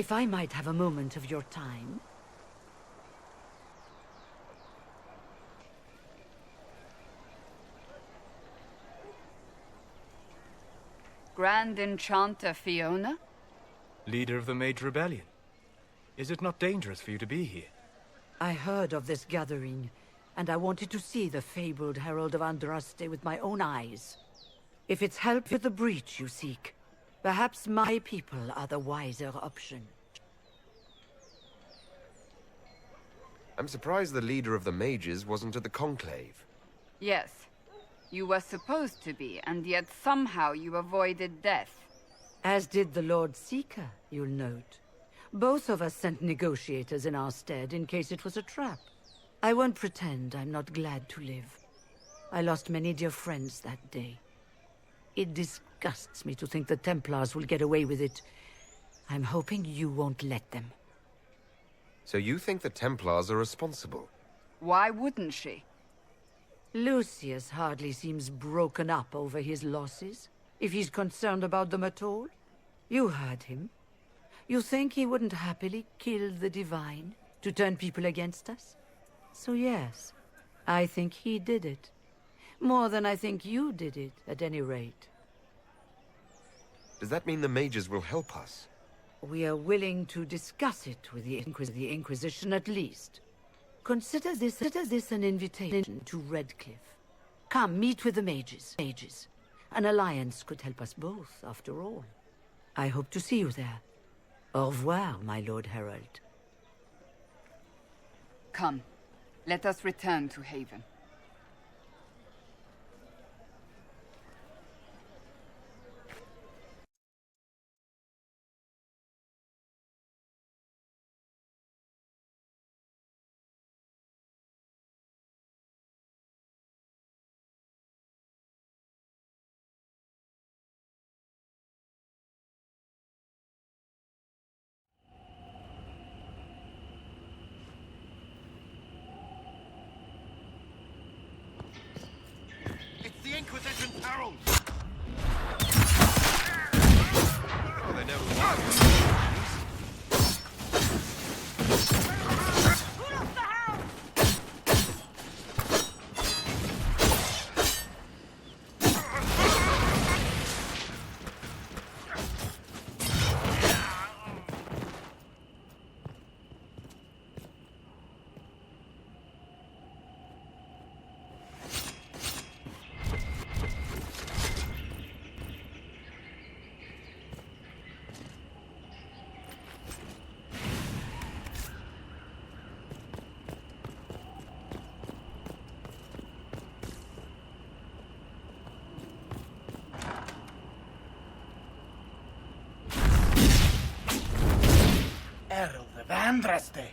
If I might have a moment of your time. Grand Enchanter Fiona? Leader of the Mage Rebellion. Is it not dangerous for you to be here? I heard of this gathering, and I wanted to see the fabled Herald of Andraste with my own eyes. If it's help with the breach you seek, perhaps my people are the wiser option. I'm surprised the leader of the mages wasn't at the conclave. Yes. You were supposed to be, and yet somehow you avoided death. As did the Lord Seeker, you'll note. Both of us sent negotiators in our stead in case it was a trap. I won't pretend I'm not glad to live. I lost many dear friends that day. It disgusts me to think the Templars will get away with it. I'm hoping you won't let them. So you think the Templars are responsible? Why wouldn't she? Lucius hardly seems broken up over his losses, if he's concerned about them at all. You heard him. You think he wouldn't happily kill the Divine to turn people against us? So yes, I think he did it. More than I think you did it, at any rate. Does that mean the mages will help us? We are willing to discuss it with the Inquisition at least. Consider this an invitation to Redcliff. Come, meet with the mages. An alliance could help us both, after all. I hope to see you there. Au revoir, my Lord Herald. Come, let us return to Haven. The Inquisition herald! Oh, they never were. Herald of Andraste!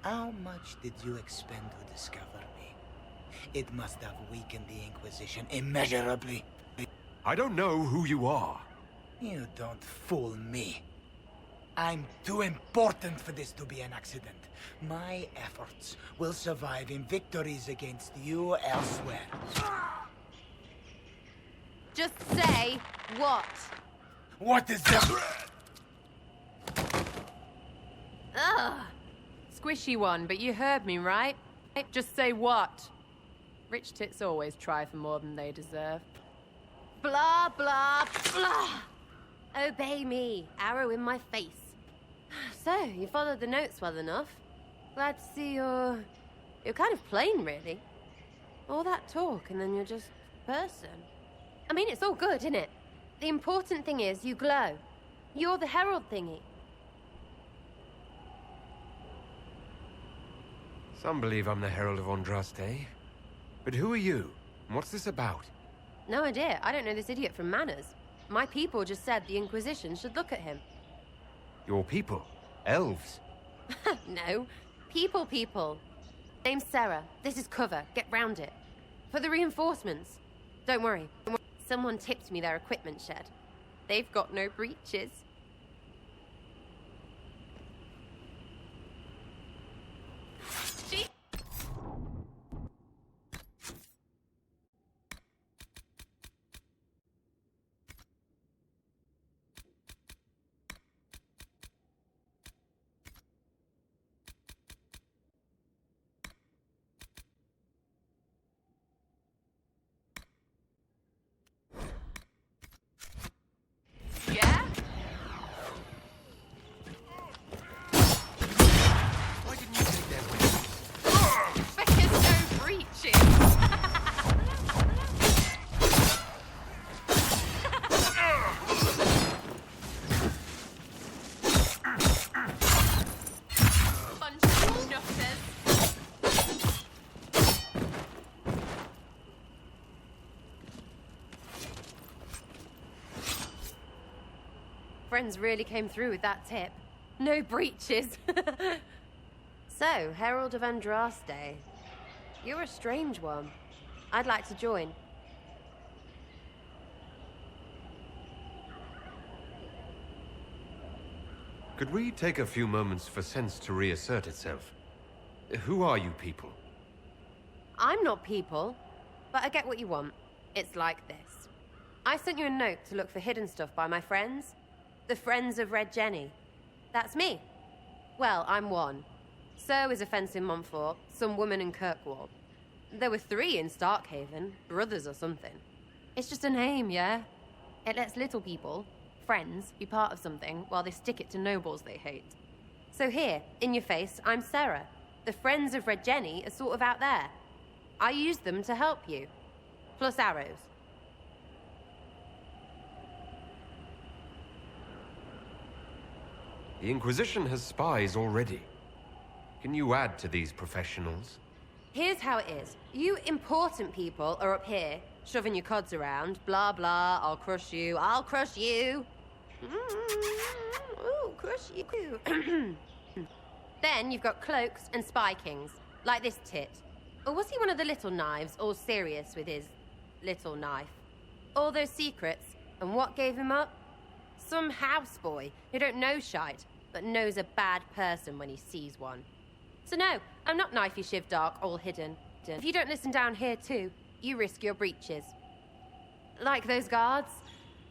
How much did you expend to discover me? It must have weakened the Inquisition immeasurably. I don't know who you are. You don't fool me. I'm too important for this to be an accident. My efforts will survive in victories against you elsewhere. Just say what? What is that? Ugh. Squishy one, but you heard me, right? Just say what? Rich tits always try for more than they deserve. Blah, blah, blah. Obey me. Arrow in my face. So, you followed the notes well enough. Glad to see you're kind of plain, really. All that talk, and then you're just a person. I mean, it's all good, isn't it? The important thing is you glow. You're the herald thingy. Some believe I'm the Herald of Andraste. But who are you? And what's this about? No idea. I don't know this idiot from Manners. My people just said the Inquisition should look at him. Your people? Elves? No. People. Name's Sarah. This is cover. Get round it. For the reinforcements. Don't worry. Someone tipped me their equipment shed. They've got no breaches. friends really came through with that tip. No breaches. So, Herald of Andraste. You're a strange one. I'd like to join. Could we take a few moments for sense to reassert itself? Who are you people? I'm not people, but I get what you want. It's like this. I sent you a note to look for hidden stuff by my friends. The Friends of Red Jenny. That's me. Well, I'm one. So is a fence in Montfort, some woman in Kirkwall. There were 3 in Starkhaven, brothers or something. It's just a name, yeah? It lets little people, friends, be part of something while they stick it to nobles they hate. So here, in your face, I'm Sarah. The Friends of Red Jenny are sort of out there. I used them to help you. Plus arrows. The Inquisition has spies already. Can you add to these professionals? Here's how it is. You important people are up here, shoving your cods around. Blah, blah, I'll crush you, I'll crush you. Ooh, crush you. Then you've got cloaks and spy kings, like this tit. Or was he one of the little knives, all serious with his little knife? All those secrets, and what gave him up? Some houseboy who don't know shite, but knows a bad person when he sees one. So no, I'm not knifey shiv dark, all hidden. If you don't listen down here too, you risk your breeches. Like those guards,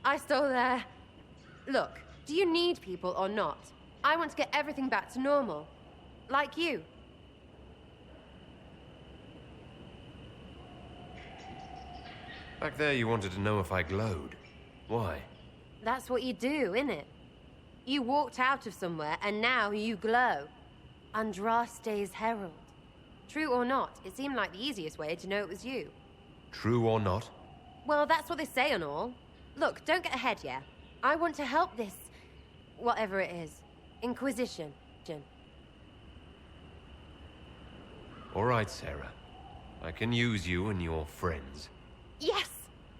I stole their... Look, do you need people or not? I want to get everything back to normal. Like you. Back there you wanted to know if I glowed. Why? That's what you do, innit? You walked out of somewhere and now you glow. Andraste's herald. True or not, it seemed like the easiest way to know it was you. True or not? Well, that's what they say and all. Look, don't get ahead, yeah? I want to help this... whatever it is. Inquisition. All right, Sarah. I can use you and your friends. Yes!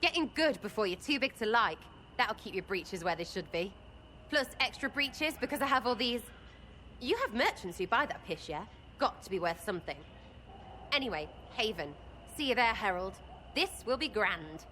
Getting good before you're too big to like. That'll keep your breeches where they should be. Plus extra breeches because I have all these... You have merchants who buy that piss, yeah? Got to be worth something. Anyway, Haven. See you there, Herald. This will be grand.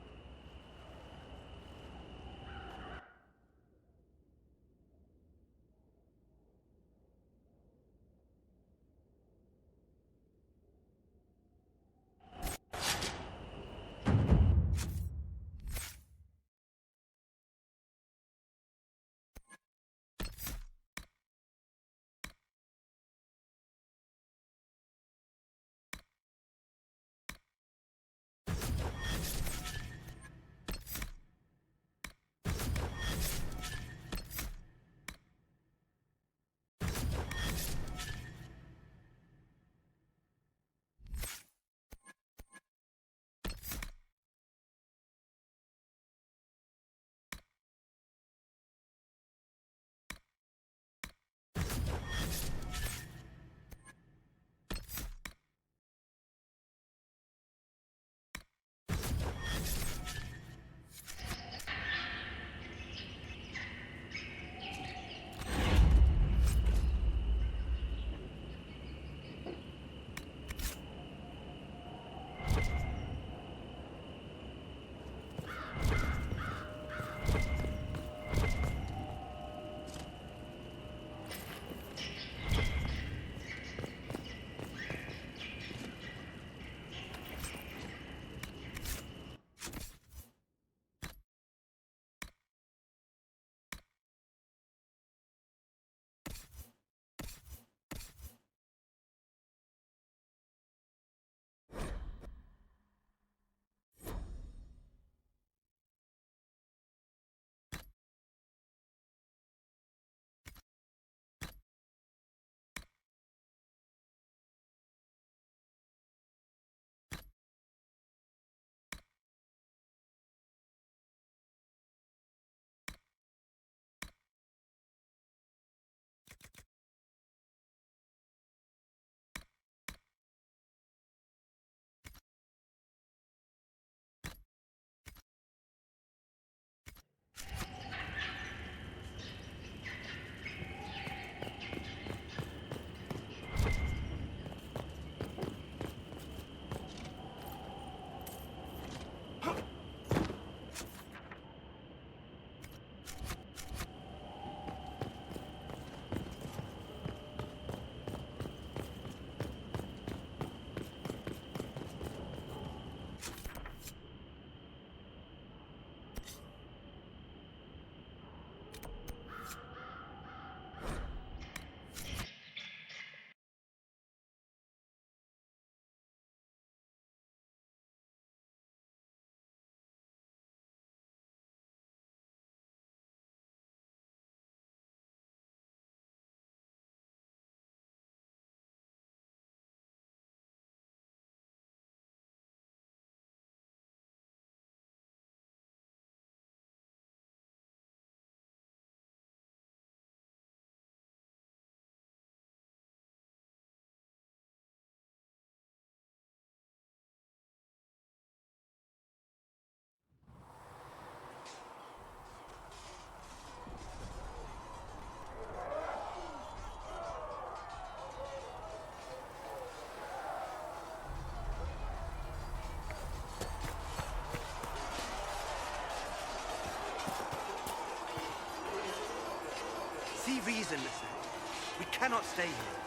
cannot stay here.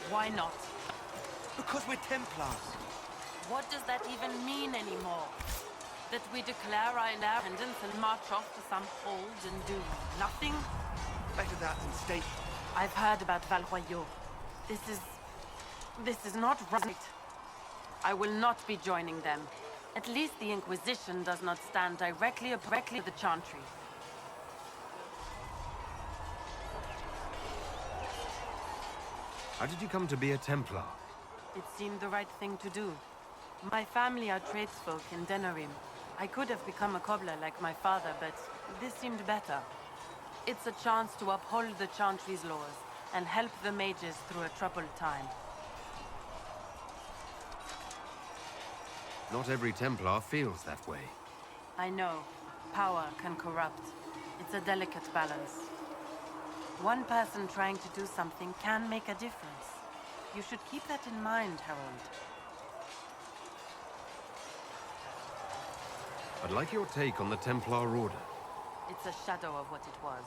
Why not? Because we're Templars. What does that even mean anymore? That we declare our independence and march off to some hold and do nothing? Better that than stay. I've heard about Val Royeaux. This is not right. I will not be joining them. At least the Inquisition does not stand directly to the Chantry. How did you come to be a Templar? It seemed the right thing to do. My family are tradesfolk in Denerim. I could have become a cobbler like my father, but this seemed better. It's a chance to uphold the Chantry's laws and help the mages through a troubled time. Not every Templar feels that way. I know. Power can corrupt. It's a delicate balance. One person trying to do something can make a difference. You should keep that in mind, Harold. I'd like your take on the Templar Order. It's a shadow of what it was.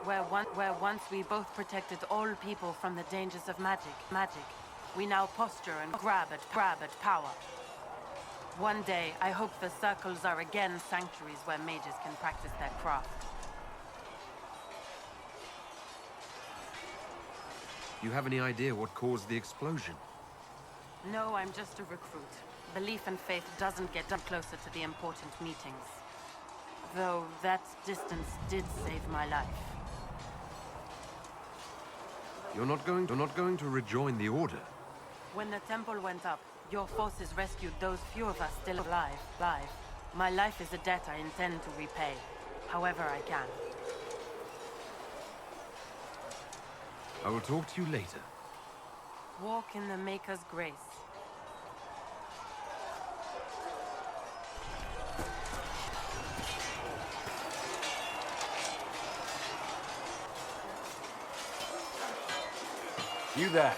Where once we both protected all people from the dangers of magic, we now posture and grab at power. One day, I hope the circles are again sanctuaries where mages can practice their craft. Do you have any idea what caused the explosion? No, I'm just a recruit. Belief and faith doesn't get us closer to the important meetings. Though that distance did save my life. You're not going to rejoin the Order? When the temple went up, your forces rescued those few of us still alive. My life is a debt I intend to repay, however I can. I will talk to you later. Walk in the Maker's grace. You there.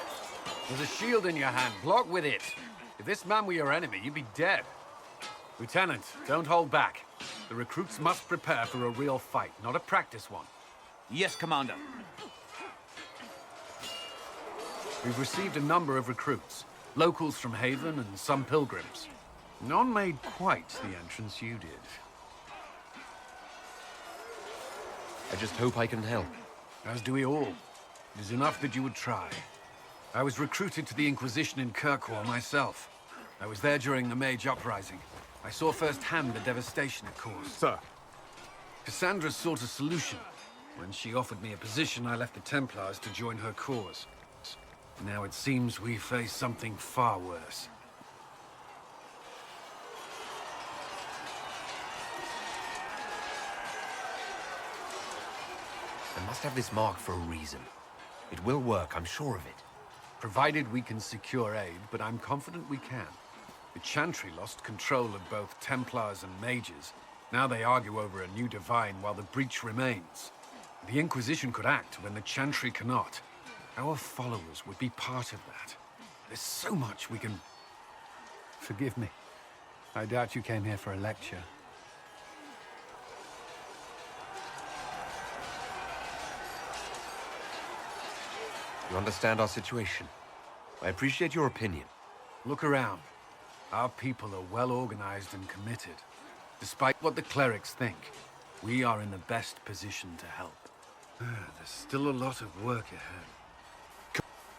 There's a shield in your hand. Block with it. If this man were your enemy, you'd be dead. Lieutenant, don't hold back. The recruits must prepare for a real fight, not a practice one. Yes, Commander. We've received a number of recruits. Locals from Haven and some pilgrims. None made quite the entrance you did. I just hope I can help. As do we all. It is enough that you would try. I was recruited to the Inquisition in Kirkwall myself. I was there during the Mage Uprising. I saw firsthand the devastation it caused. Sir. Cassandra sought a solution. When she offered me a position, I left the Templars to join her cause. Now it seems we face something far worse. I must have this mark for a reason. It will work, I'm sure of it. Provided we can secure aid, but I'm confident we can. The Chantry lost control of both Templars and Mages. Now they argue over a new divine while the breach remains. The Inquisition could act when the Chantry cannot. Our followers would be part of that. There's so much we can... Forgive me. I doubt you came here for a lecture. You understand our situation. I appreciate your opinion. Look around. Our people are well organized and committed. Despite what the clerics think, we are in the best position to help. There's still a lot of work ahead.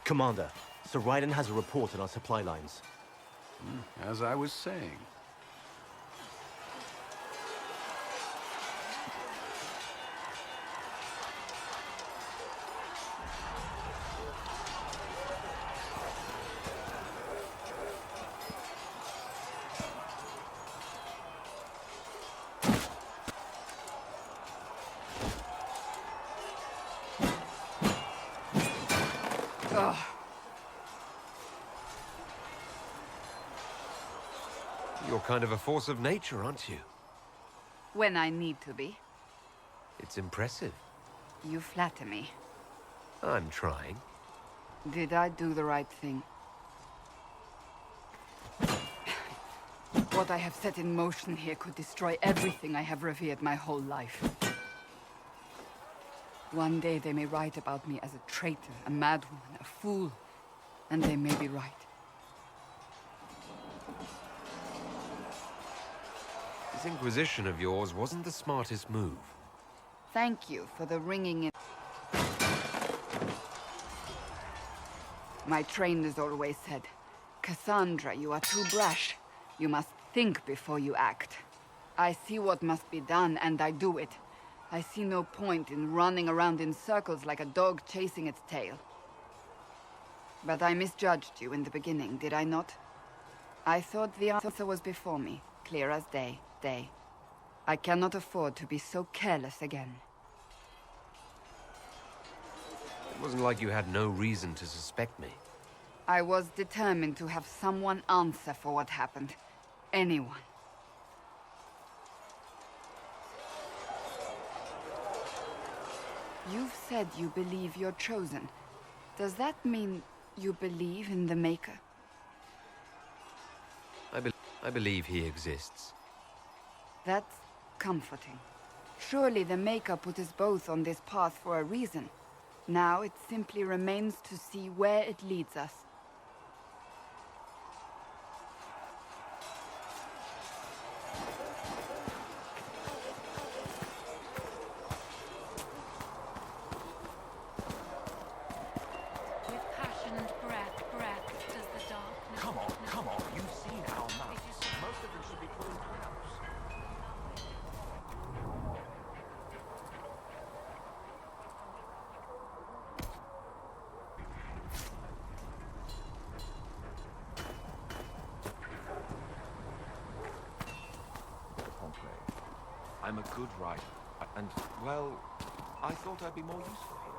Commander, Sir Raiden has a report on our supply lines. As I was saying. You're kind of a force of nature, aren't you? When I need to be. It's impressive. You flatter me. I'm trying. Did I do the right thing? What I have set in motion here could destroy everything I have revered my whole life. One day they may write about me as a traitor, a madwoman, a fool. And they may be right. This Inquisition of yours wasn't the smartest move. Thank you for the ringing in. My trainers always said, Cassandra, you are too brash. You must think before you act. I see what must be done, and I do it. I see no point in running around in circles like a dog chasing its tail. But I misjudged you in the beginning, did I not? I thought the answer was before me, clear as day. I cannot afford to be so careless again. It wasn't like you had no reason to suspect me. I was determined to have someone answer for what happened. Anyone. You've said you believe you're chosen. Does that mean you believe in the Maker? I believe he exists. That's comforting. Surely the Maker put us both on this path for a reason. Now it simply remains to see where it leads us. With passionate breath does the darkness... Come on, you've seen our maps. Most of them should be put into an house. I'm a good writer, and, well, I thought I'd be more useful here.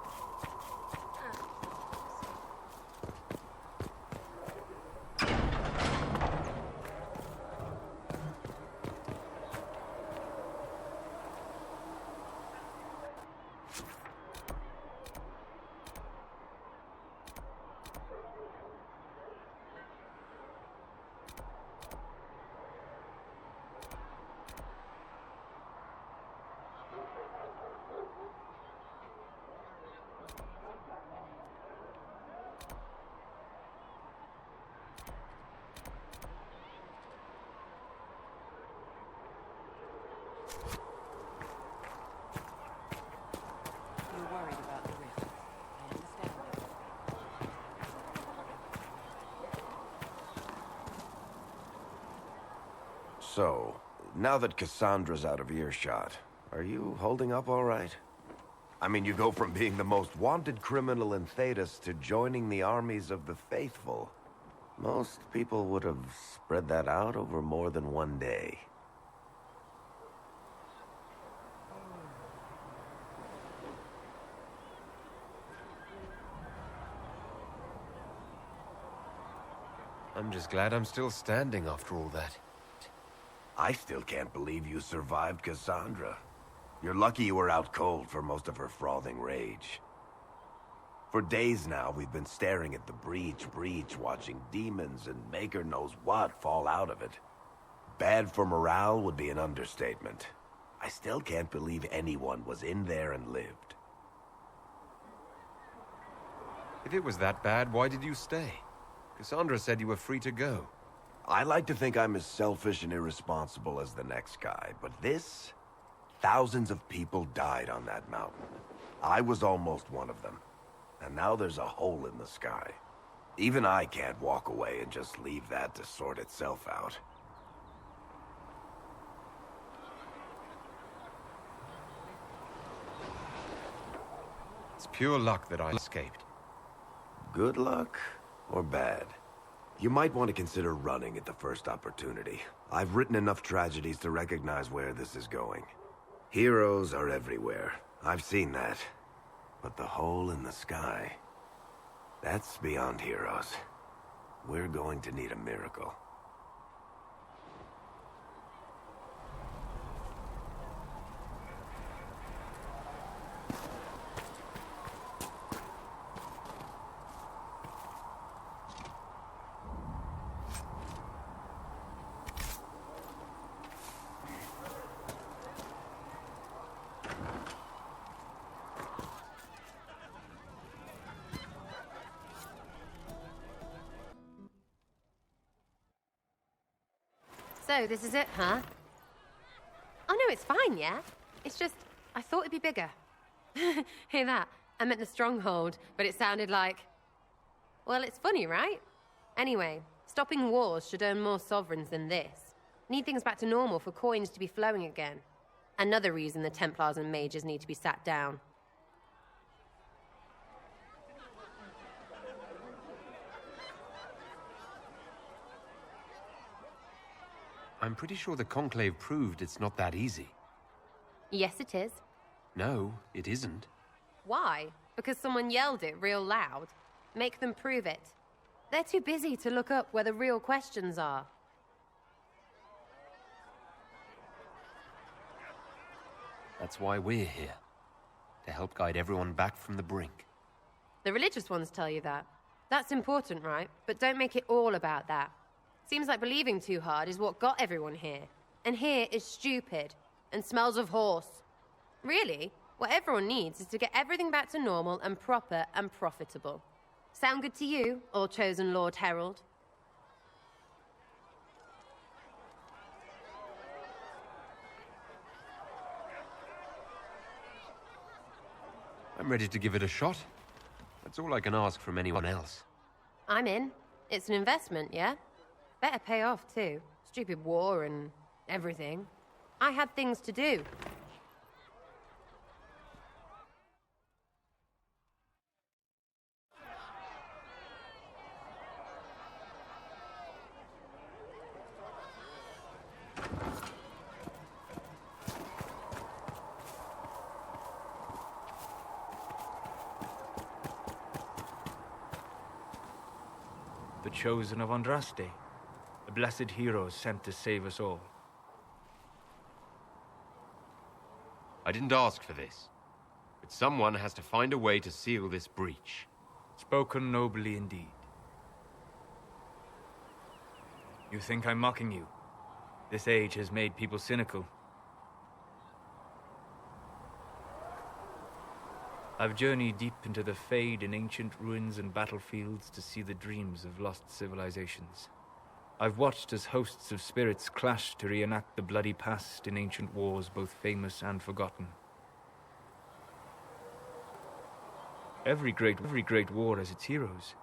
You're worried about the rift. I understand that. So, now that Cassandra's out of earshot, are you holding up all right? I mean, you go from being the most wanted criminal in Thedas to joining the armies of the faithful. Most people would have spread that out over more than one day. I'm just glad I'm still standing after all that. I still can't believe you survived Cassandra. You're lucky you were out cold for most of her frothing rage. For days now, we've been staring at the breach, watching demons and maker knows what fall out of it. Bad for morale would be an understatement. I still can't believe anyone was in there and lived. If it was that bad, why did you stay? Cassandra said you were free to go. I like to think I'm as selfish and irresponsible as the next guy, but this... Thousands of people died on that mountain. I was almost one of them. And now there's a hole in the sky. Even I can't walk away and just leave that to sort itself out. It's pure luck that I escaped. Good luck or bad? You might want to consider running at the first opportunity. I've written enough tragedies to recognize where this is going. Heroes are everywhere. I've seen that. But the hole in the sky... that's beyond heroes. We're going to need a miracle. So, this is it, huh? Oh no, it's fine, yeah? It's just, I thought it'd be bigger. Hear that? I meant the stronghold, but it sounded like... Well, it's funny, right? Anyway, stopping wars should earn more sovereigns than this. Need things back to normal for coins to be flowing again. Another reason the Templars and mages need to be sat down. I'm pretty sure the Conclave proved it's not that easy. Yes, it is. No, it isn't. Why? Because someone yelled it real loud? Make them prove it. They're too busy to look up where the real questions are. That's why we're here. To help guide everyone back from the brink. The religious ones tell you that. That's important, right? But don't make it all about that. Seems like believing too hard is what got everyone here. And here is stupid. And smells of horse. Really? What everyone needs is to get everything back to normal and proper and profitable. Sound good to you, all-chosen Lord Herald? I'm ready to give it a shot. That's all I can ask from anyone else. I'm in. It's an investment, yeah? Better pay off, too. Stupid war and everything. I had things to do. The chosen of Andraste. The blessed heroes sent to save us all. I didn't ask for this. But someone has to find a way to seal this breach. Spoken nobly indeed. You think I'm mocking you? This age has made people cynical. I've journeyed deep into the Fade in ancient ruins and battlefields to see the dreams of lost civilizations. I've watched as hosts of spirits clash to reenact the bloody past in ancient wars, both famous and forgotten. Every great war has its heroes.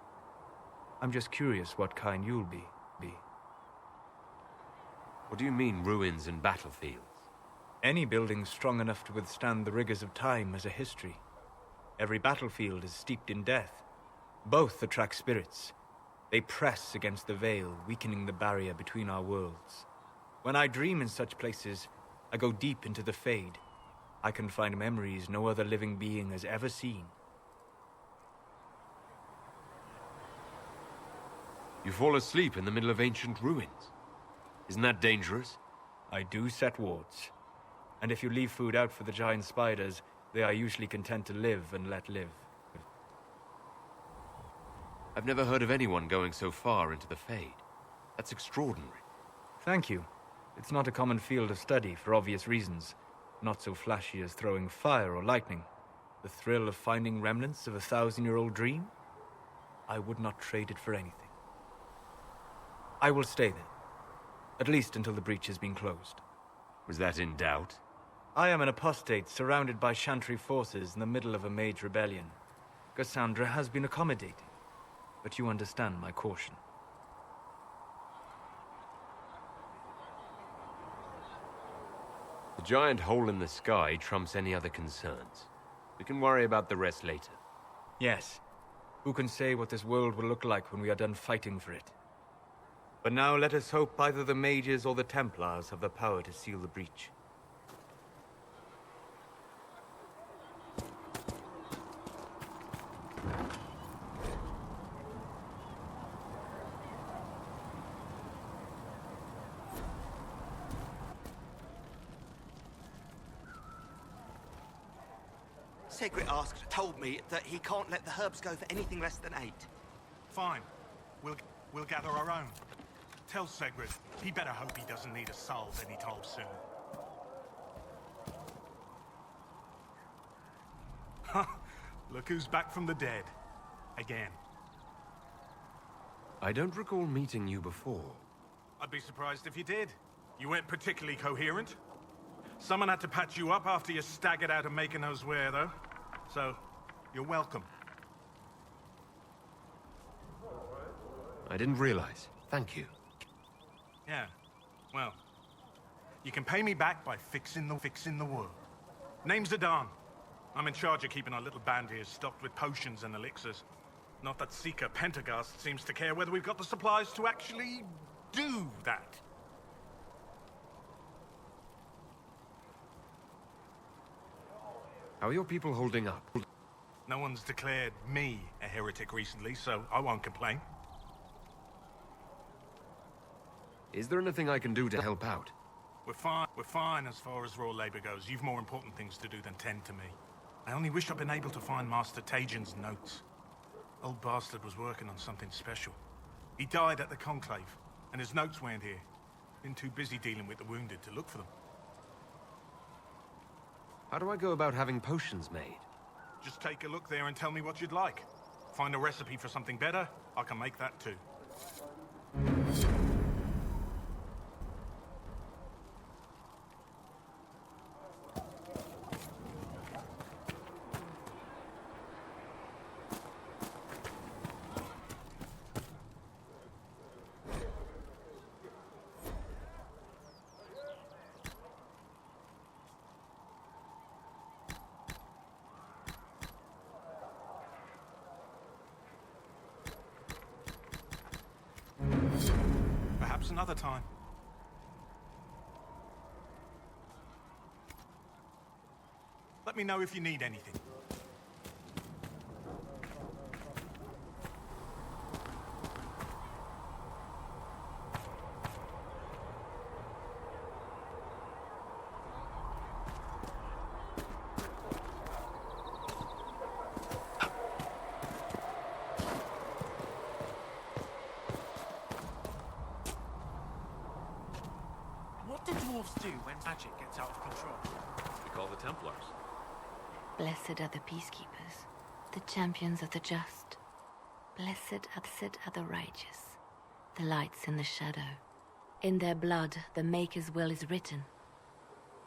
I'm just curious what kind you'll be. What do you mean, ruins and battlefields? Any building strong enough to withstand the rigors of time has a history. Every battlefield is steeped in death. Both attract spirits. They press against the veil, weakening the barrier between our worlds. When I dream in such places, I go deep into the Fade. I can find memories no other living being has ever seen. You fall asleep in the middle of ancient ruins. Isn't that dangerous? I do set wards. And if you leave food out for the giant spiders, they are usually content to live and let live. I've never heard of anyone going so far into the Fade. That's extraordinary. Thank you. It's not a common field of study for obvious reasons. Not so flashy as throwing fire or lightning. The thrill of finding remnants of a 1,000-year-old dream? I would not trade it for anything. I will stay there. At least until the breach has been closed. Was that in doubt? I am an apostate surrounded by Chantria forces in the middle of a mage rebellion. Cassandra has been accommodating, but you understand my caution. The giant hole in the sky trumps any other concerns. We can worry about the rest later. Yes. Who can say what this world will look like when we are done fighting for it? But now let us hope either the mages or the Templars have the power to seal the breach. Segrit told me that he can't let the herbs go for anything less than 8. Fine. We'll gather our own. Tell Segrit he better hope he doesn't need a salve anytime soon. Ha! Look who's back from the dead. Again. I don't recall meeting you before. I'd be surprised if you did. You weren't particularly coherent. Someone had to patch you up after you staggered out of making knows where, though. So, you're welcome. I didn't realize. Thank you. Yeah, well, you can pay me back by fixing the world. Name's Adan. I'm in charge of keeping our little band here stocked with potions and elixirs. Not that Seeker Pentagast seems to care whether we've got the supplies to actually do that. How are your people holding up? No one's declared me a heretic recently, so I won't complain. Is there anything I can do to help out? We're fine as far as raw labor goes. You've more important things to do than tend to me. I only wish I'd been able to find Master Tajin's notes. Old bastard was working on something special. He died at the Conclave, and his notes weren't here. Been too busy dealing with the wounded to look for them. How do I go about having potions made? Just take a look there and tell me what you'd like. Find a recipe for something better, I can make that too. Perhaps another time. Let me know if you need anything. What do dwarves do when magic gets out of control? We call the Templars. Blessed are the peacekeepers, the champions of the just. Blessed are the righteous, the lights in the shadow. In their blood, the Maker's will is written.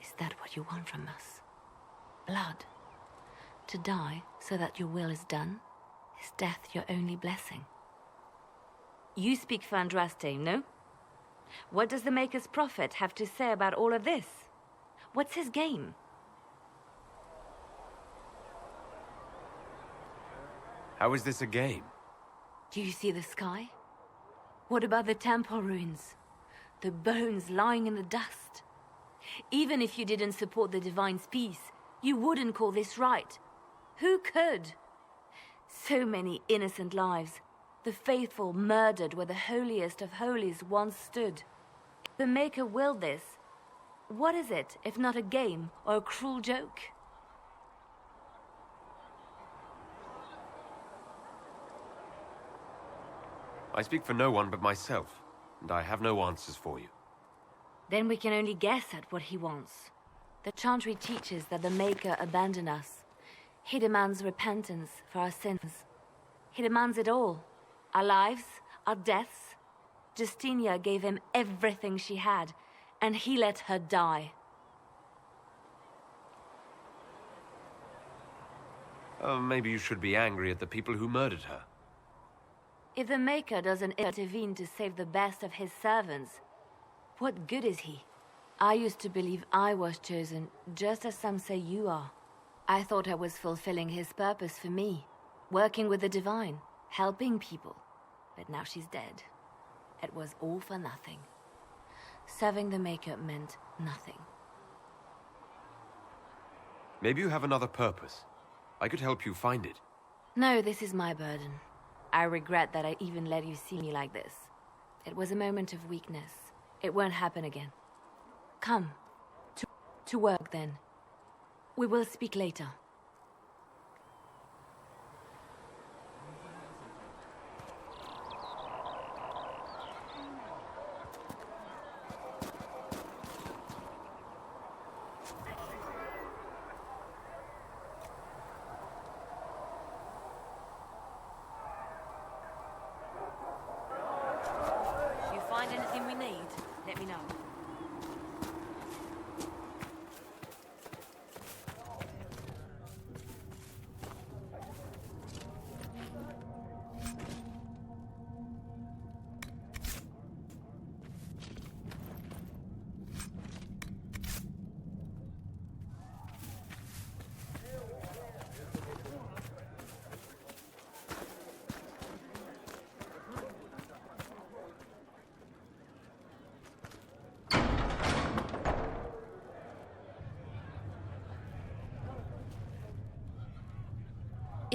Is that what you want from us? Blood? To die so that your will is done? Is death your only blessing? You speak for Andraste, no? What does the Maker's prophet have to say about all of this? What's his game? How is this a game? Do you see the sky? What about the temple ruins? The bones lying in the dust? Even if you didn't support the Divine's peace, you wouldn't call this right. Who could? So many innocent lives. The faithful murdered where the holiest of holies once stood. The Maker willed this. What is it, if not a game or a cruel joke? I speak for no one but myself, and I have no answers for you. Then we can only guess at what he wants. The Chantria teaches that the Maker abandoned us. He demands repentance for our sins. He demands it all. Our lives, our deaths. Justinia gave him everything she had, and he let her die. Maybe you should be angry at the people who murdered her. If the Maker doesn't intervene to save the best of his servants, what good is he? I used to believe I was chosen, just as some say you are. I thought I was fulfilling his purpose for me, working with the Divine, helping people. But now she's dead. It was all for nothing. Serving the Maker meant nothing. Maybe you have another purpose. I could help you find it. No, this is my burden. I regret that I even let you see me like this. It was a moment of weakness. It won't happen again. Come. To work, then. We will speak later. If you find anything we need, let me know.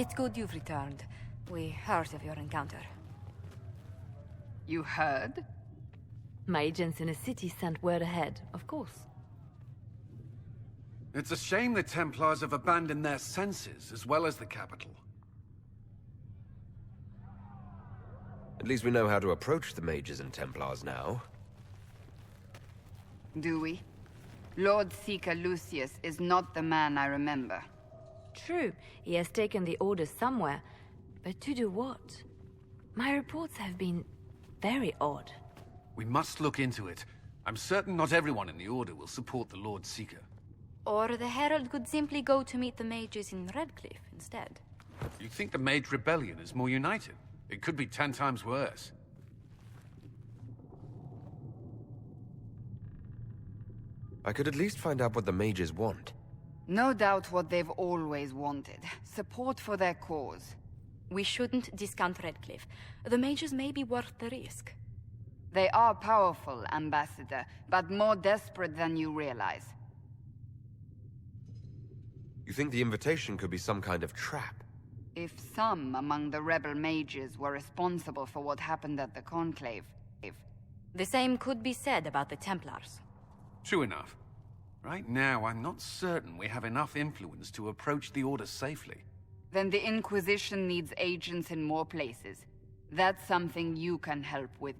It's good you've returned. We heard of your encounter. You heard? My agents in the city sent word ahead, of course. It's a shame the Templars have abandoned their senses, as well as the capital. At least we know how to approach the mages and Templars now. Do we? Lord Seeker Lucius is not the man I remember. True, he has taken the orders somewhere, but to do what? My reports have been very odd. We must look into it. I'm certain not everyone in the Order will support the Lord Seeker. Or the Herald could simply go to meet the mages in Redcliff instead. You think the Mage Rebellion is more united? It could be 10 times worse. I could at least find out what the mages want. No doubt what they've always wanted. Support for their cause. We shouldn't discount Redcliff. The mages may be worth the risk. They are powerful, Ambassador, but more desperate than you realize. You think the invitation could be some kind of trap? If some among the rebel mages were responsible for what happened at the Conclave... The same could be said about the Templars. True enough. Right now, I'm not certain we have enough influence to approach the Order safely. Then the Inquisition needs agents in more places. That's something you can help with.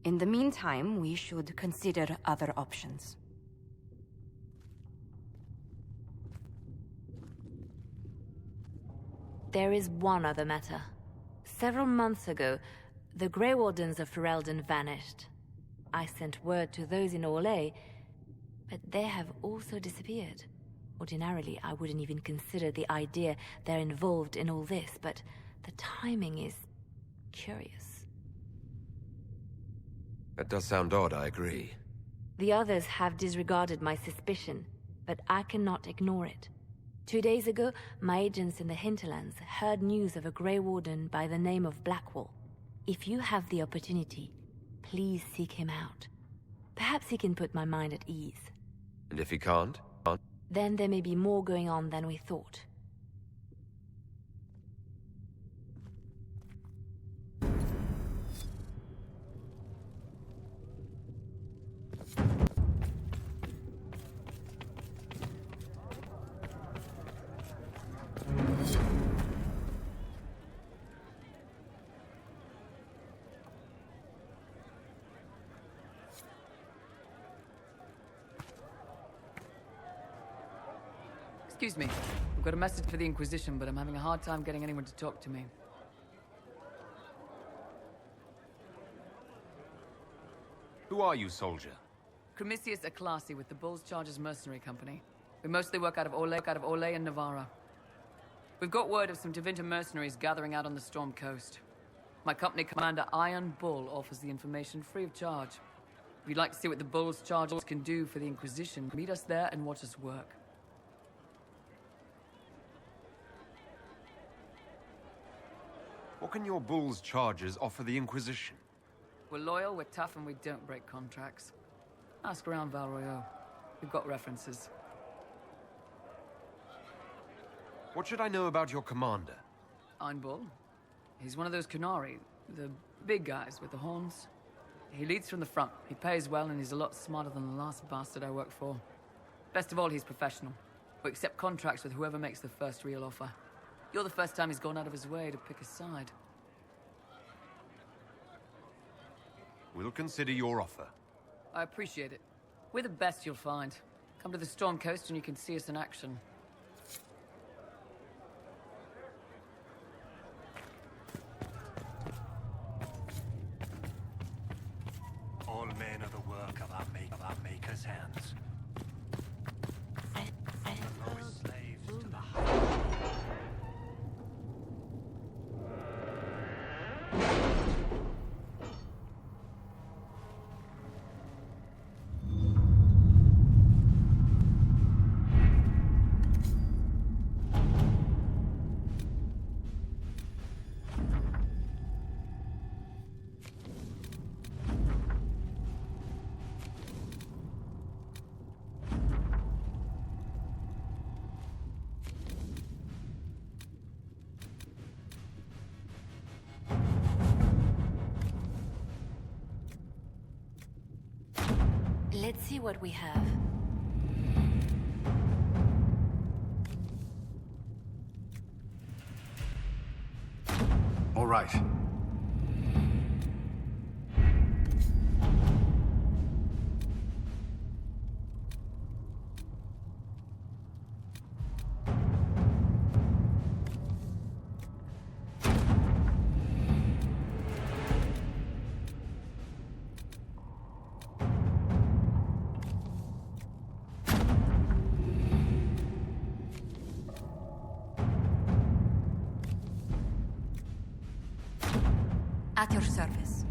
In the meantime, we should consider other options. There is one other matter. Several months ago, the Grey Wardens of Ferelden vanished. I sent word to those in Orlais, but they have also disappeared. Ordinarily, I wouldn't even consider the idea they're involved in all this, but the timing is curious. That does sound odd, I agree. The others have disregarded my suspicion, but I cannot ignore it. 2 days ago, my agents in the hinterlands heard news of a Grey Warden by the name of Blackwall. If you have the opportunity, please seek him out. Perhaps he can put my mind at ease. And if he can't? Then there may be more going on than we thought. Excuse me. We've got a message for the Inquisition, but I'm having a hard time getting anyone to talk to me. Who are you, soldier? Cremisius Aclasi with the Bulls Chargers Mercenary Company. We mostly work out of Orlais and Navarra. We've got word of some Tevinter mercenaries gathering out on the Storm Coast. My company commander, Iron Bull, offers the information free of charge. If you'd like to see what the Bulls Chargers can do for the Inquisition, meet us there and watch us work. What can your Bulls Chargers offer the Inquisition? We're loyal, we're tough, and we don't break contracts. Ask around Val Royeaux. We've got references. What should I know about your commander? Iron Bull. He's one of those Kunari, the big guys with the horns. He leads from the front, he pays well, and he's a lot smarter than the last bastard I worked for. Best of all, he's professional. We accept contracts with whoever makes the first real offer. You're the first time he's gone out of his way to pick a side. We'll consider your offer. I appreciate it. We're the best you'll find. Come to the Storm Coast and you can see us in action. All men are the work of our Maker's hands. From the lowest slaves to the highest. Let's see what we have. All right. At your service.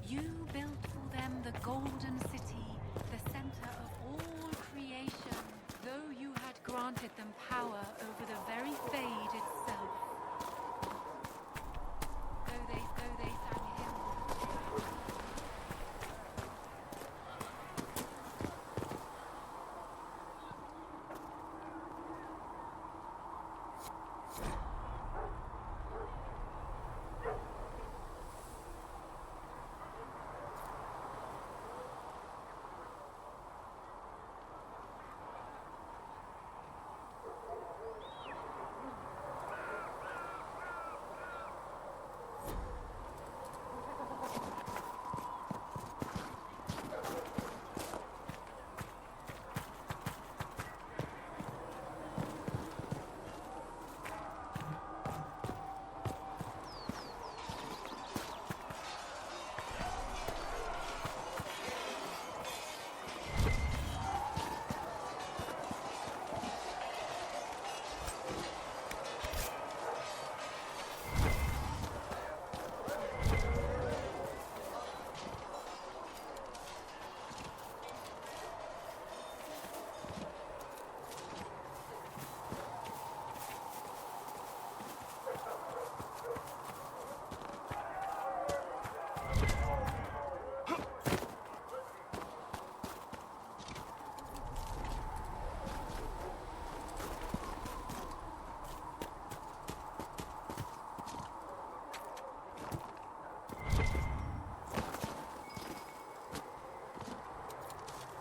You built for them the golden city, the center of all creation, though you had granted them power over the very fade itself. Though they sang hymns.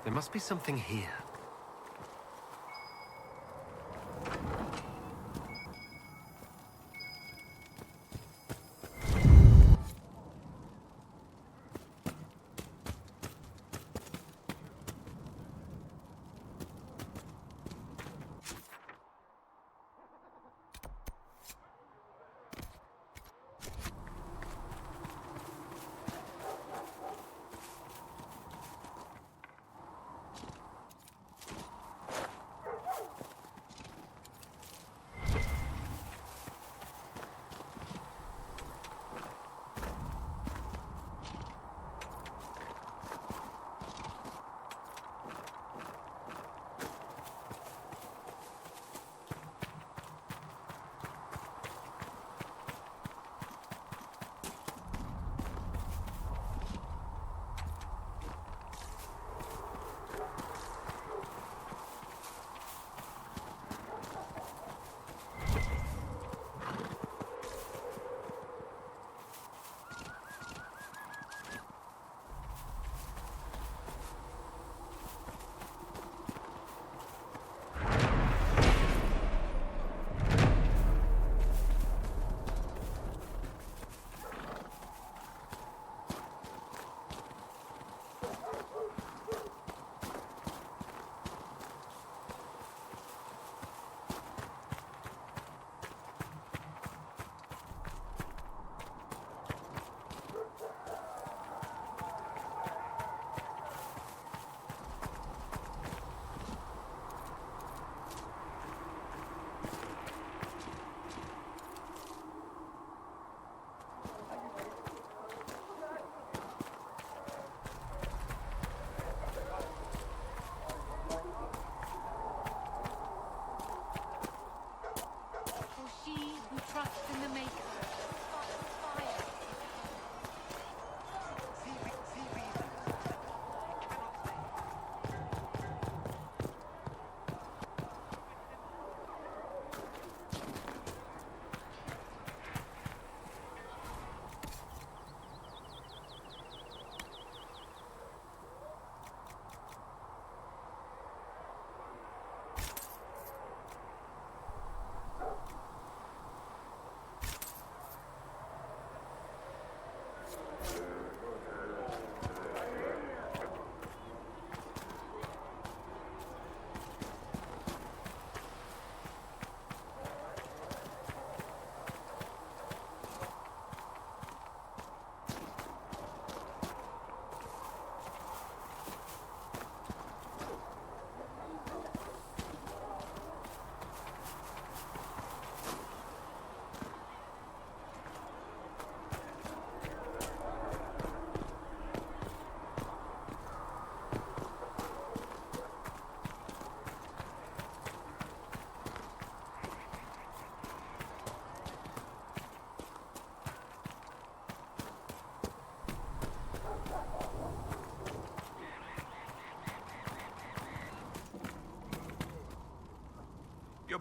There must be something here.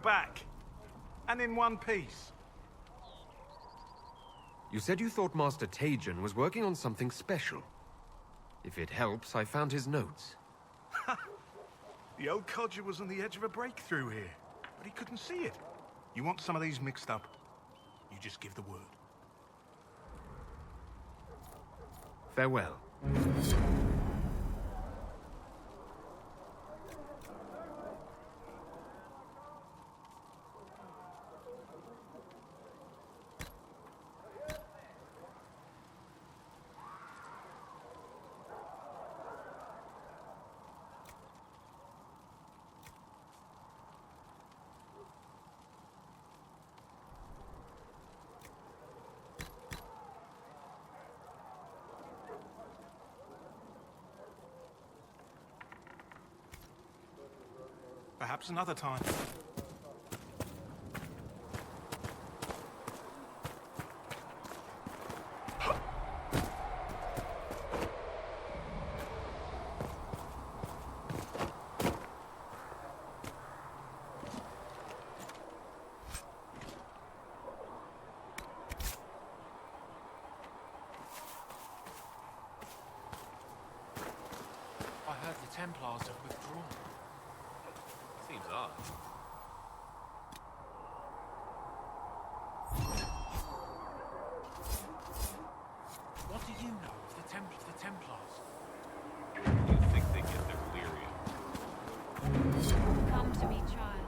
back. And in one piece. You said you thought Master Tajan was working on something special. If it helps, I found his notes. The old codger was on the edge of a breakthrough here, but he couldn't see it. You want some of these mixed up? You just give the word. Farewell. Perhaps another time. I heard the Templars have withdrawn. Seems odd. What do you know of the Templars? You think they get their delirium? Come to me, child.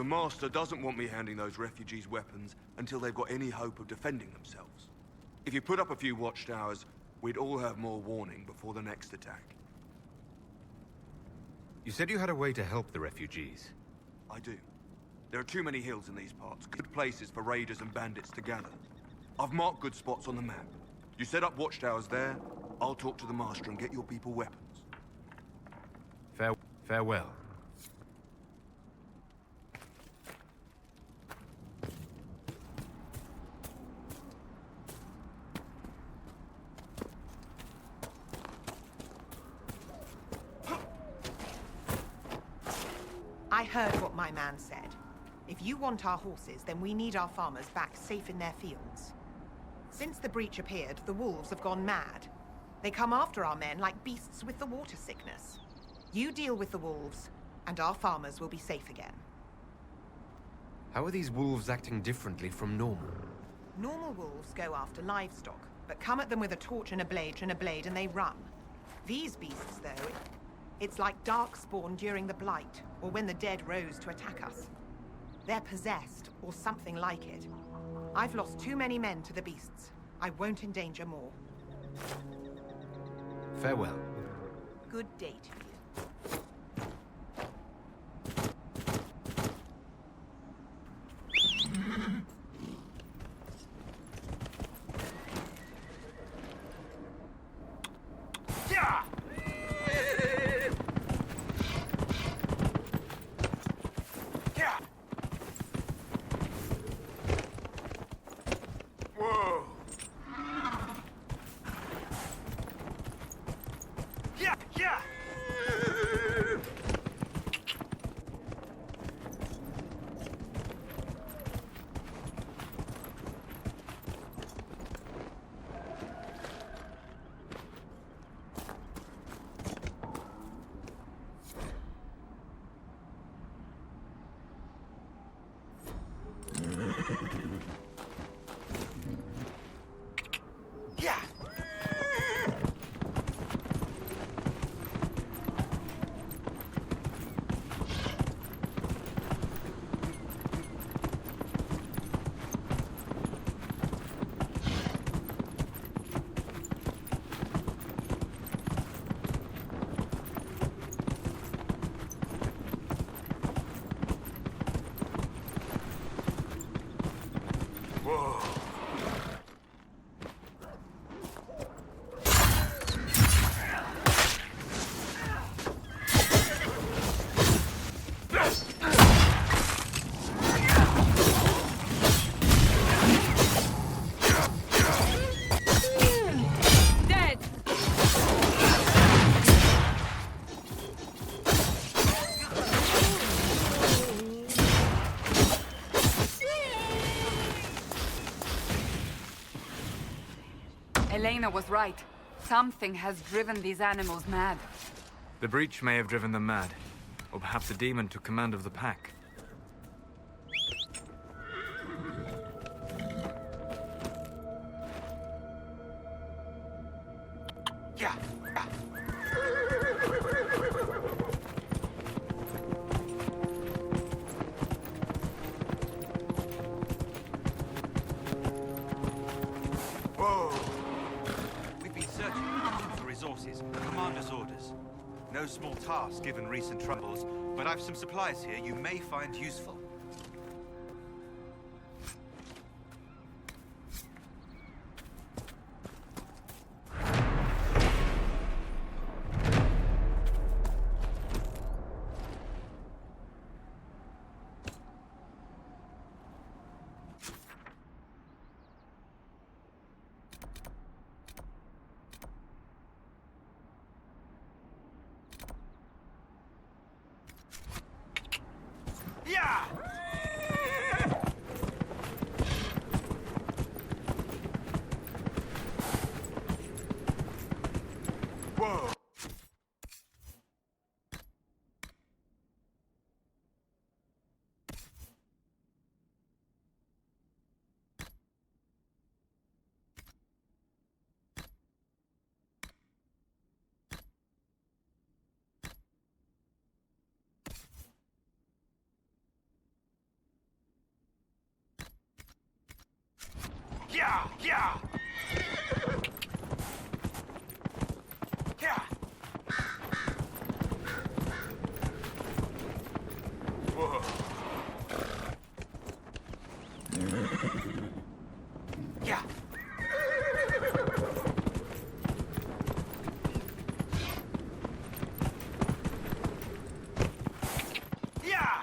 The Master doesn't want me handing those refugees weapons until they've got any hope of defending themselves. If you put up a few watchtowers, we'd all have more warning before the next attack. You said you had a way to help the refugees. I do. There are too many hills in these parts, good places for raiders and bandits to gather. I've marked good spots on the map. You set up watchtowers there, I'll talk to the Master and get your people weapons. Farewell. I heard what my man said. If you want our horses, then we need our farmers back safe in their fields. Since the breach appeared, the wolves have gone mad. They come after our men like beasts with the water sickness. You deal with the wolves, and our farmers will be safe again. How are these wolves acting differently from normal? Normal wolves go after livestock, but come at them with a torch and a blade and they run. These beasts, though, it's like darkspawn during the Blight, or when the dead rose to attack us. They're possessed, or something like it. I've lost too many men to the beasts. I won't endanger more. Farewell. Good day to you. Yeah! Whoa! Yeah! Yeah! Yeah! Whoa! Dead! Elena was right. Something has driven these animals mad. The breach may have driven them mad. Or perhaps a demon took command of the pack. Yeah! Whoa! We've been searching for resources, commander's orders. No small task given recent troubles, but I've some supplies here you may find useful. Yeah! Yeah! Yeah! Yeah! Whoa. Yeah! Yeah!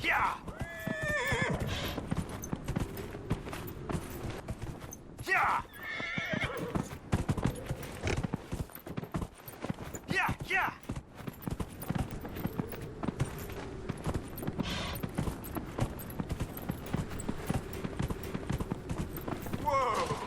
Yeah! Yeah! Yeah! Yeah! Whoa!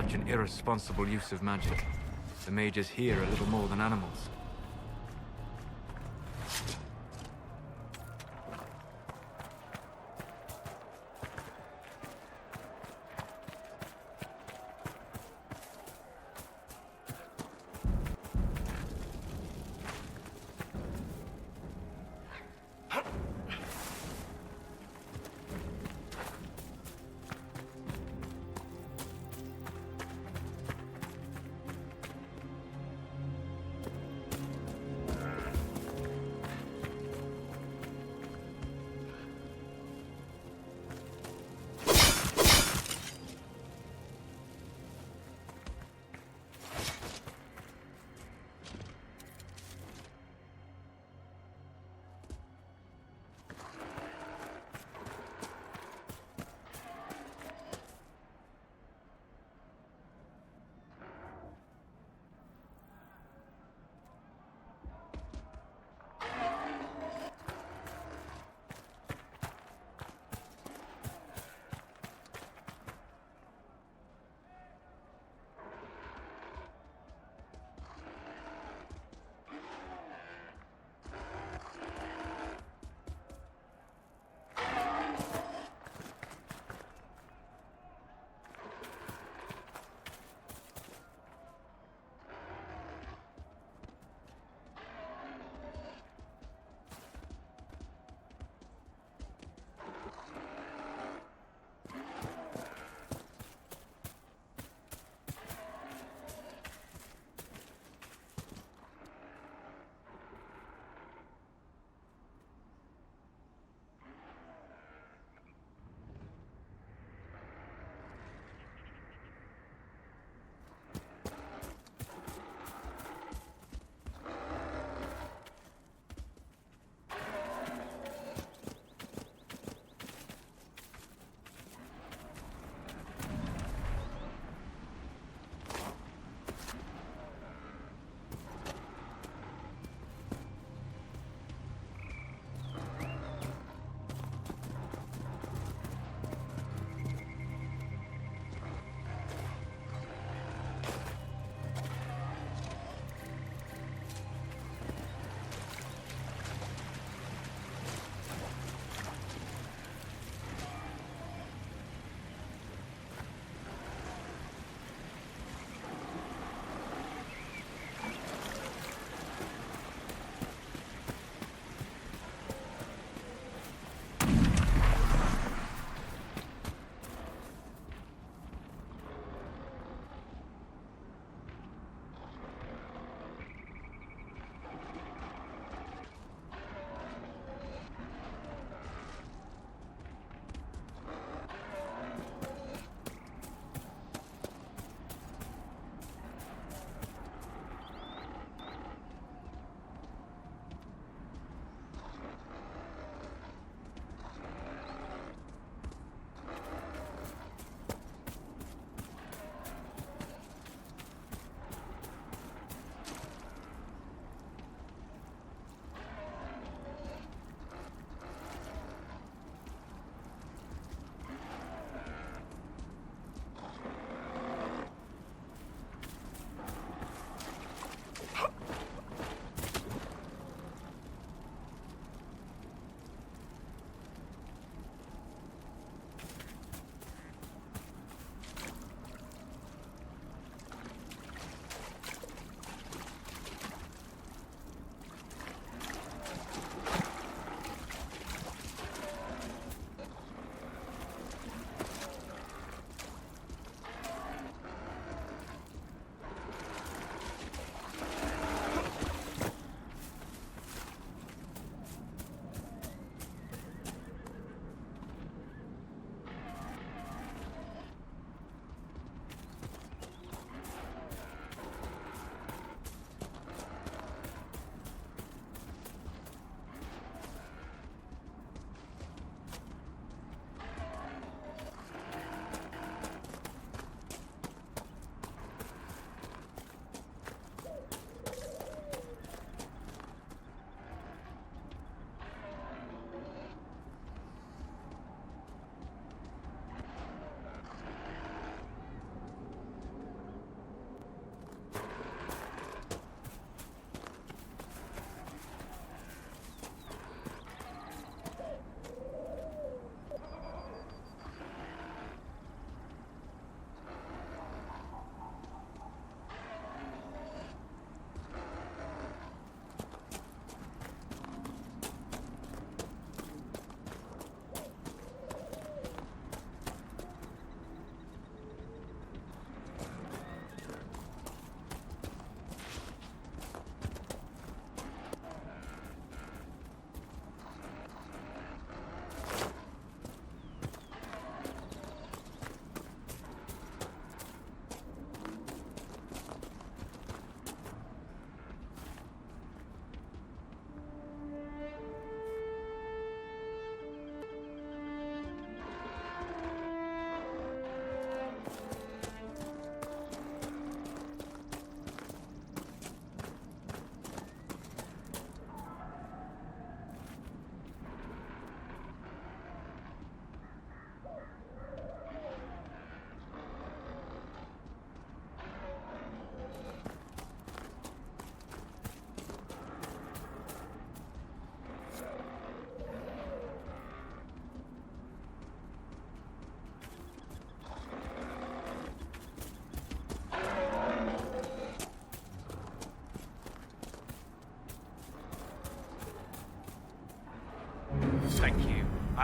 such an irresponsible use of magic. The mages here are little more than animals.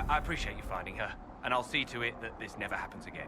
I appreciate you finding her, and I'll see to it that this never happens again.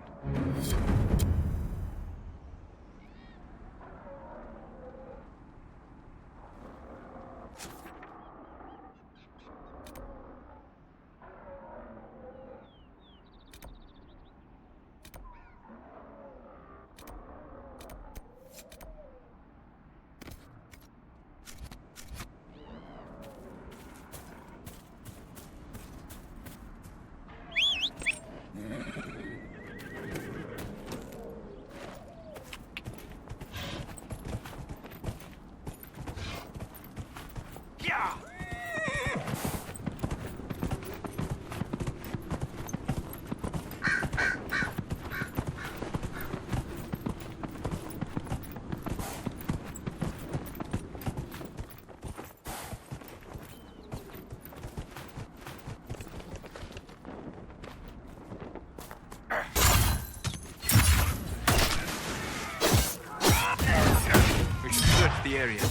The area.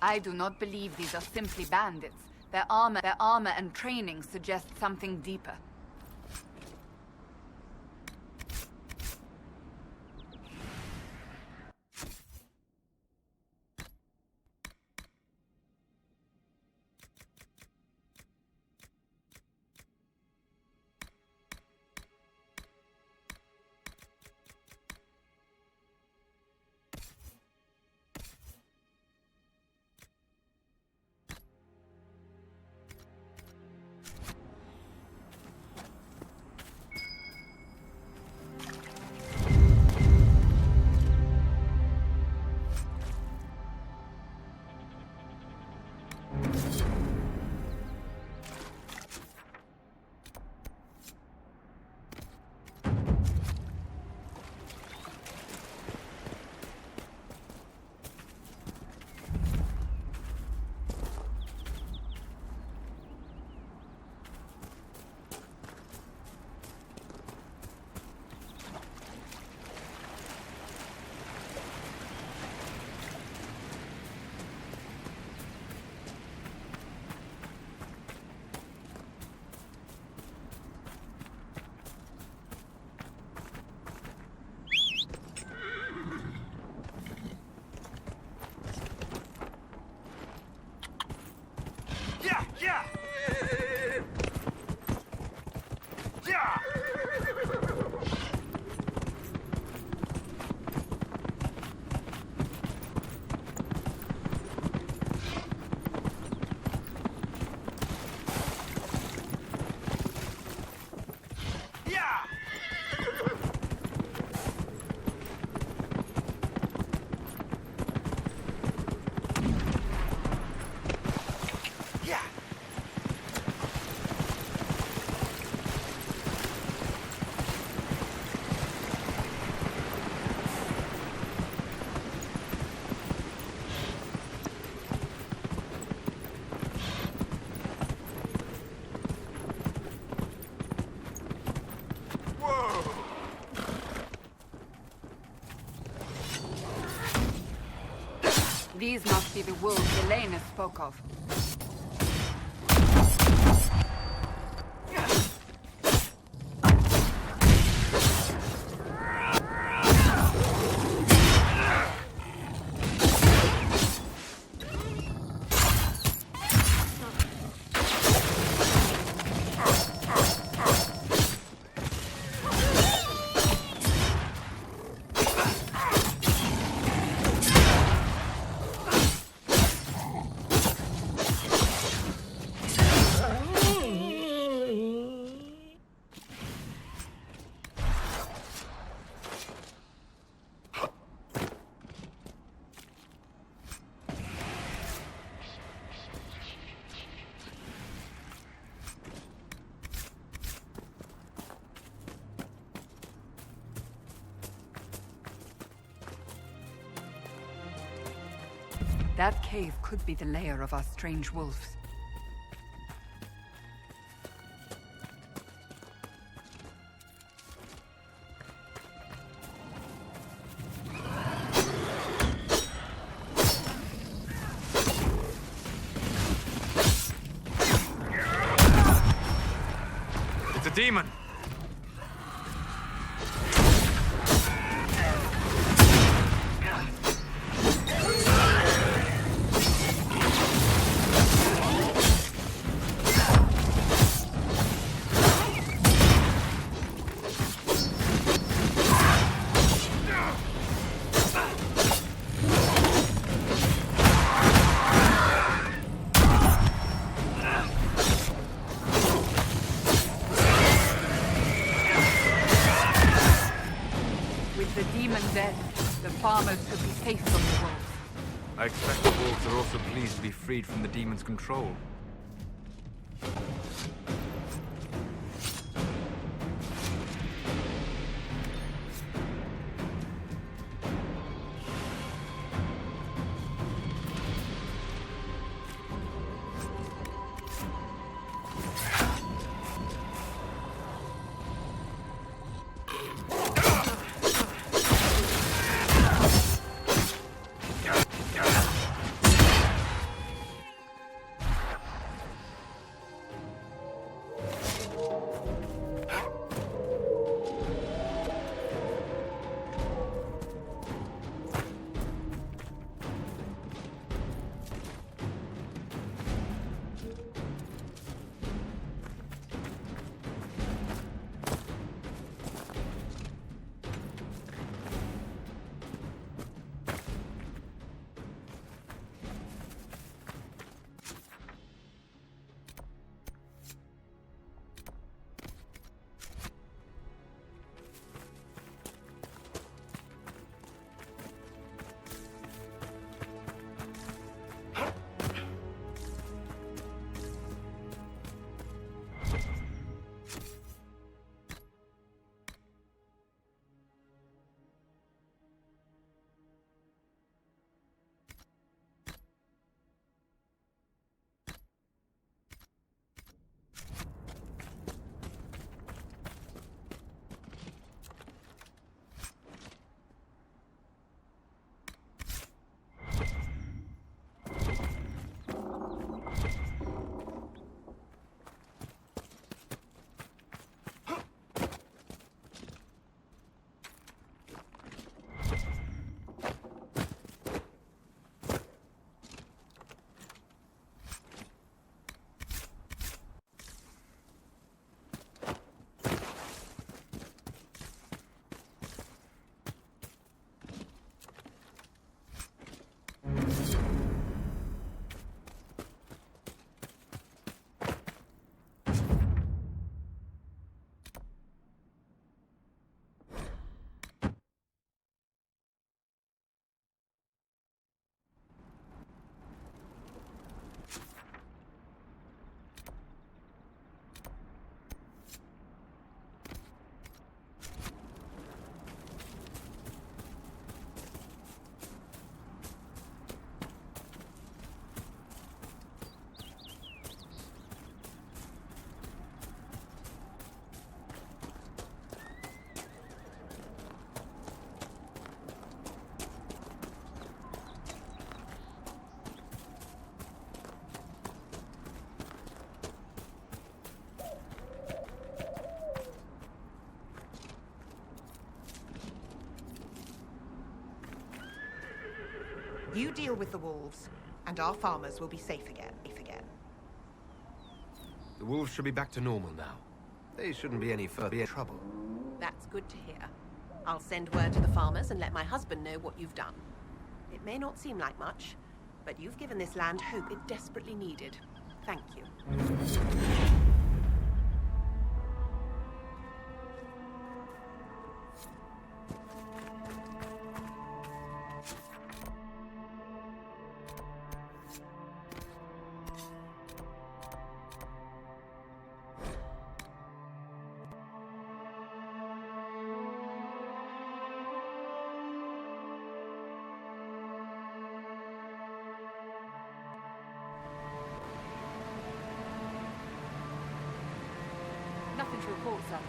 I do not believe these are simply bandits. Their armor and training suggest something deeper. These must be the wolves Elena spoke of. That cave could be the lair of our strange wolves. It's a demon! I expect the wolves are also pleased to be freed from the demon's control. You deal with the wolves, and our farmers will be safe again. The wolves should be back to normal now. They shouldn't be any further trouble. That's good to hear. I'll send word to the farmers and let my husband know what you've done. It may not seem like much, but you've given this land hope it desperately needed. Thank you. Nothing to report, sir.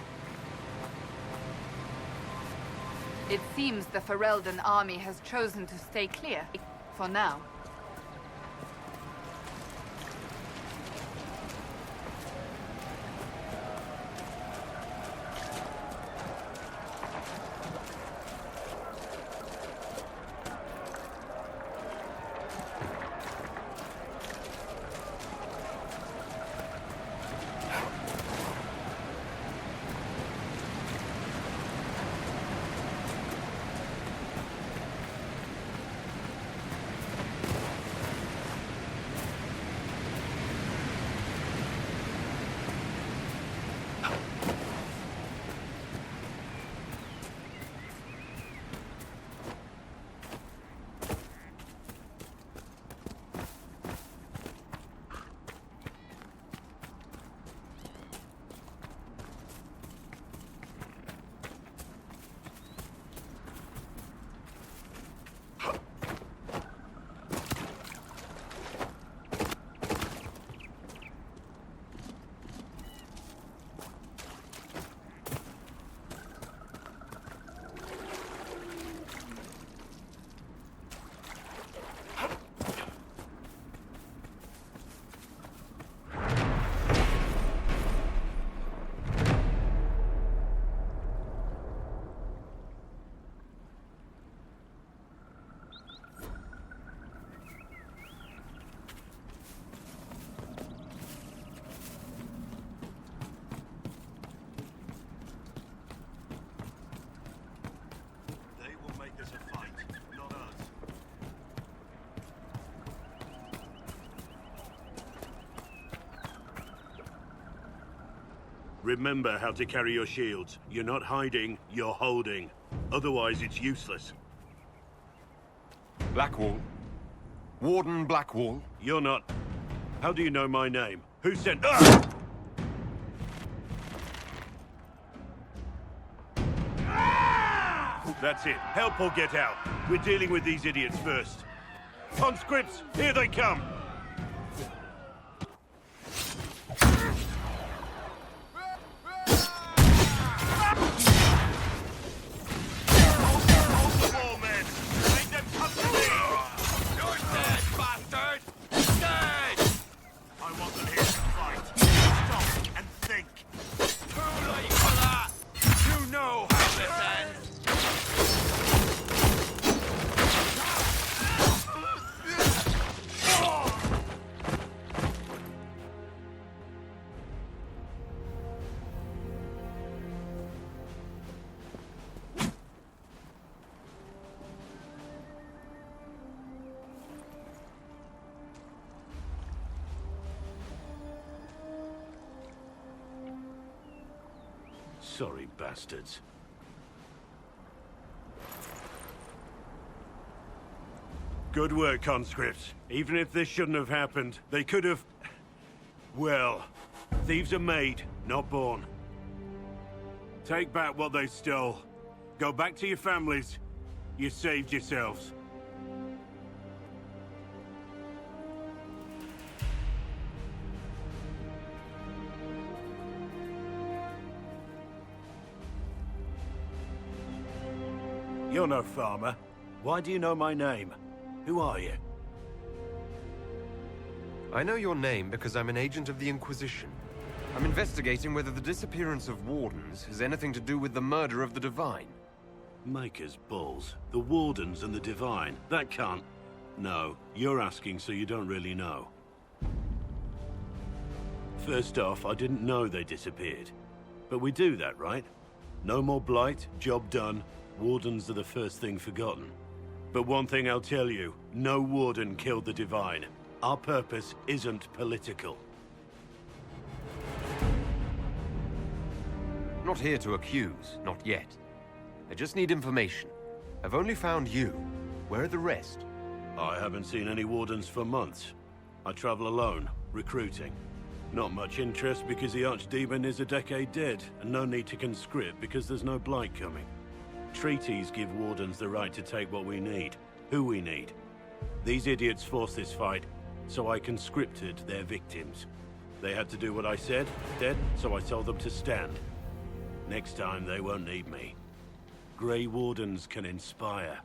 It seems the Ferelden army has chosen to stay clear, for now. Remember how to carry your shields. You're not hiding, you're holding. Otherwise, it's useless. Blackwall? Warden Blackwall? You're not. How do you know my name? Who sent... Ah! That's it. Help or get out. We're dealing with these idiots first. Conscripts, here they come! Sorry, bastards. Good work, conscripts. Even if this shouldn't have happened, they could have... Well, thieves are made, not born. Take back what they stole. Go back to your families. You saved yourselves. You're no farmer. Why do you know my name? Who are you? I know your name because I'm an agent of the Inquisition. I'm investigating whether the disappearance of wardens has anything to do with the murder of the Divine. Maker's balls. The Wardens and the Divine. That can't... No, you're asking so you don't really know. First off, I didn't know they disappeared. But we do that, right? No more blight, job done. Wardens are the first thing forgotten. But one thing I'll tell you, no warden killed the Divine. Our purpose isn't political. Not here to accuse, not yet. I just need information. I've only found you. Where are the rest? I haven't seen any wardens for months. I travel alone, recruiting. Not much interest because the Archdemon is a decade dead, and no need to conscript because there's no blight coming. Treaties give wardens the right to take what we need, who we need. These idiots forced this fight, so I conscripted their victims. They had to do what I said, dead, so I told them to stand. Next time they won't need me. Grey Wardens can inspire.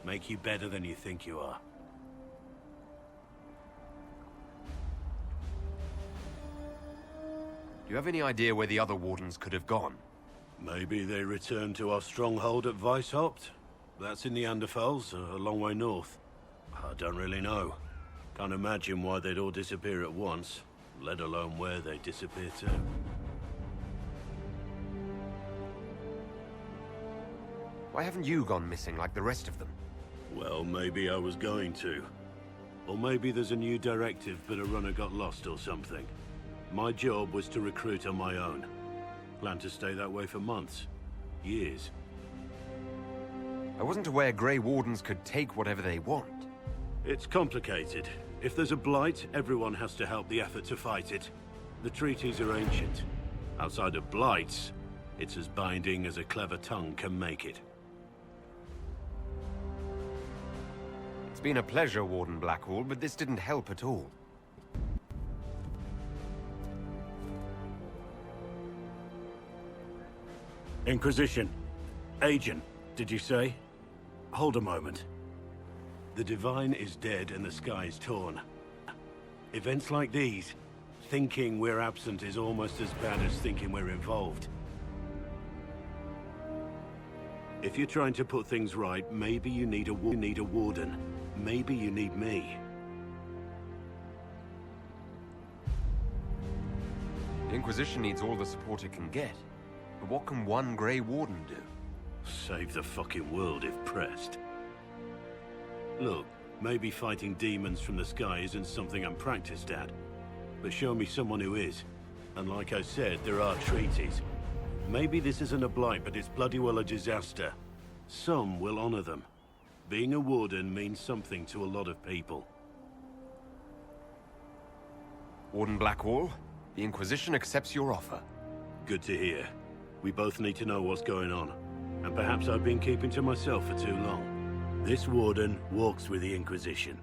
Make you better than you think you are. Do you have any idea where the other Wardens could have gone? Maybe they returned to our stronghold at Weishaupt. That's in the Anderfels, a long way north. I don't really know. Can't imagine why they'd all disappear at once, let alone where they disappear to. Why haven't you gone missing like the rest of them? Well, maybe I was going to. Or maybe there's a new directive but a runner got lost or something. My job was to recruit on my own. Plan to stay that way for months. Years. I wasn't aware Grey Wardens could take whatever they want. It's complicated. If there's a blight, everyone has to help the effort to fight it. The treaties are ancient. Outside of blights, it's as binding as a clever tongue can make it. It's been a pleasure, Warden Blackwall, but this didn't help at all. Inquisition. Agent, did you say? Hold a moment. The Divine is dead and the sky is torn. Events like these, thinking we're absent is almost as bad as thinking we're involved. If you're trying to put things right, maybe you need a warden. Maybe you need me. The Inquisition needs all the support it can get. But what can one Grey Warden do? Save the fucking world if pressed. Look, maybe fighting demons from the sky isn't something I'm practiced at. But show me someone who is. And like I said, there are treaties. Maybe this isn't a blight, but it's bloody well a disaster. Some will honor them. Being a warden means something to a lot of people. Warden Blackwall, the Inquisition accepts your offer. Good to hear. We both need to know what's going on. And perhaps I've been keeping to myself for too long. This warden walks with the Inquisition.